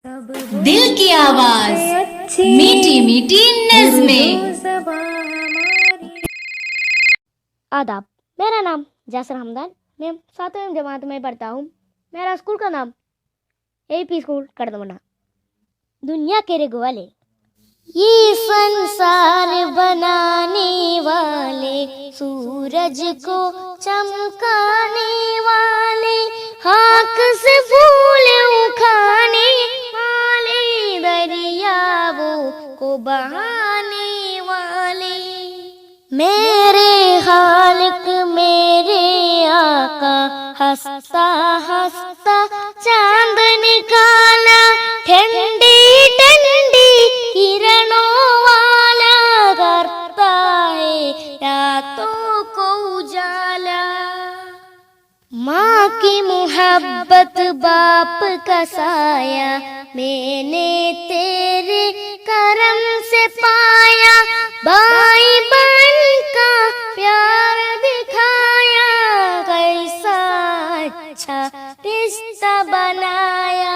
दिल की आवाज, मीठी मीठी नज़में। आदाब। मेरा नाम जासर हमदान, मैं 7वीं जमात में पढ़ता हूँ। मेरा स्कूल का नाम AP स्कूल कड़दमना। दुनिया के रखवाले। ये संसार बनाने वाले, सूरज को चमकाने वाले, खाक से फूल उठाने वाले, दरियाओं को बहाने वाले, मेरे खालिक मेरे आका, हंसता हंसता चांद निकाला, ठंडी ठंडी किरणों वाला, करता है रातों को उजाला। माँ की मोहब्बत बाप का साया, मैंने तेरे करम से पाया, भाई बहन का प्यार दिखाया, कैसा अच्छा रिश्ता बनाया।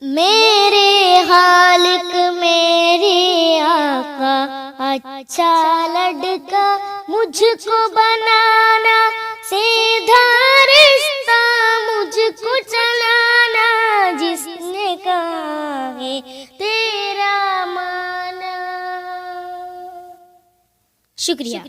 मेरे खालिक मेरे आका, अच्छा लड़का मुझको बनाना, सीधा रिश्ता मुझको चलाना, जिसने कहा है तेरा माना। शुक्रिया।